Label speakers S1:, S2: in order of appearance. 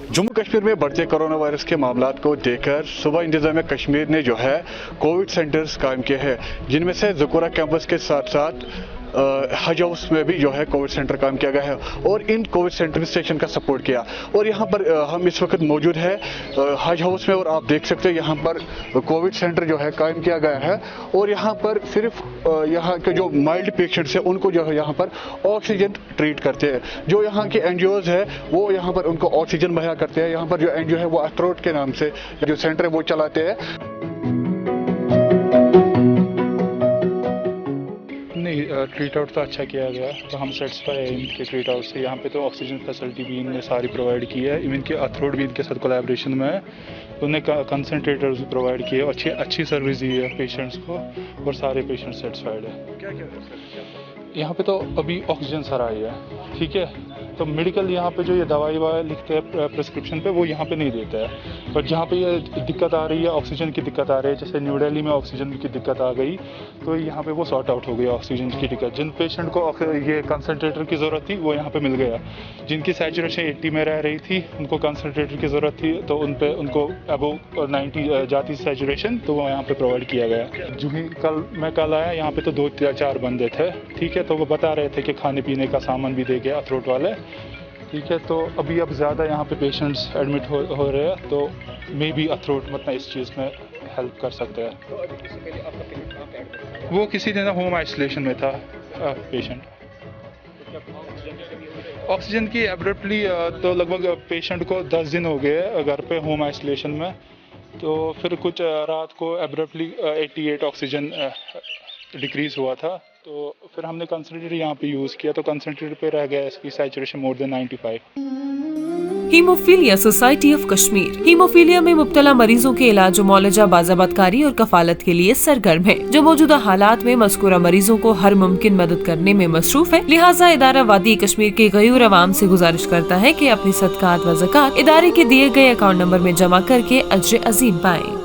S1: जम्मू कश्मीर में बढ़ते corona virus के मामलात को देखकर सूबा इंतजामिया कश्मीर ने जो है कोविड सेंटर्स कायम किए हैं, जिनमें से ज़कोरा कैंपस के साथ साथ हज हाउस में भी जो है कोविड सेंटर कायम किया गया है और इन कोविड सेंटर स्टेशन का सपोर्ट किया। और यहाँ पर हम इस वक्त मौजूद है हज हाउस में और आप देख सकते हैं यहाँ पर कोविड सेंटर जो है कायम किया गया है और यहाँ पर सिर्फ यहाँ के जो माइल्ड पेशेंट्स हैं उनको जो है यहाँ पर ऑक्सीजन ट्रीट करते हैं। जो यहाँ के NGOs है वो यहाँ पर उनको ऑक्सीजन मुहैया करते हैं। यहाँ पर जो NGO है वो अथरोट के नाम से जो सेंटर है वो चलाते हैं।
S2: ट्रीट आउट तो अच्छा किया गया, तो हम सेटिस्फाई है इनके ट्रीट आउट से। यहाँ पे तो ऑक्सीजन फैसिलिटी भी इनने सारी प्रोवाइड की है, इवन के अथरोट भी इनके साथ कोलैबोरेशन में है, तो उन्हें कंसनट्रेटर्स भी प्रोवाइड किए और अच्छी सर्विस दी है पेशेंट्स को और सारे पेशेंट सेटिस्फाइड है। क्या यहाँ पे तो अभी ऑक्सीजन सर आई है, ठीक है। तो मेडिकल यहाँ पे जो ये दवाई लिखते हैं प्रिस्क्रिप्शन पे वो यहाँ पे नहीं देता है, पर जहाँ पे ये दिक्कत आ रही है, ऑक्सीजन की दिक्कत आ रही है, जैसे न्यू दिल्ली में ऑक्सीजन की दिक्कत आ गई तो यहाँ पे वो सॉर्ट आउट हो गई ऑक्सीजन की दिक्कत। जिन पेशेंट को ये कंसनट्रेटर की ज़रूरत थी वो यहाँ पे मिल गया, जिनकी सैचुरेशन 80 में रह रही थी उनको कंसनट्रेटर की ज़रूरत थी तो उनको अबव 90 जाती सैचुरेशन, तो वो यहाँ पे प्रोवाइड किया गया। जो ही मैं कल आया यहाँ पे तो 2-4 बंदे थे, ठीक है, तो वो बता रहे थे कि खाने पीने का सामान भी दे गया अथरोट वाले, ठीक है। तो अभी अब ज़्यादा यहाँ पे पेशेंट्स एडमिट हो रहे हैं, तो मे बी अथरोट मतलब इस चीज़ में हेल्प कर सकते हैं। वो किसी दिन होम आइसोलेशन में था पेशेंट। ऑक्सीजन की एब्रप्टली तो लगभग पेशेंट को 10 दिन हो गए घर पे होम आइसोलेशन में, तो फिर कुछ रात को एब्रप्टली 88 ऑक्सीजन डिक्रीज हुआ था, तो फिर हमने कंसंट्रेटर यहाँ पे यूज़ किया, तो कंसंट्रेटर पे रह गया इसकी saturation more than 95।
S3: Haemophilia society of Kashmir haemophilia में मुब्तला मरीजों के इलाज, मुआलजा, बाज़ाबातकारी और कफालत के लिए सरगर्म है, जो मौजूदा हालात में मज़कूरा मरीजों को हर मुमकिन मदद करने में मसरूफ है। लिहाजा इदारा वादी कश्मीर के गयूर अवाम से गुजारिश करता है कि अपनी सदकात व ज़कात इदारे के दिए गए अकाउंट नंबर में जमा करके अज्र अजीम पाएं।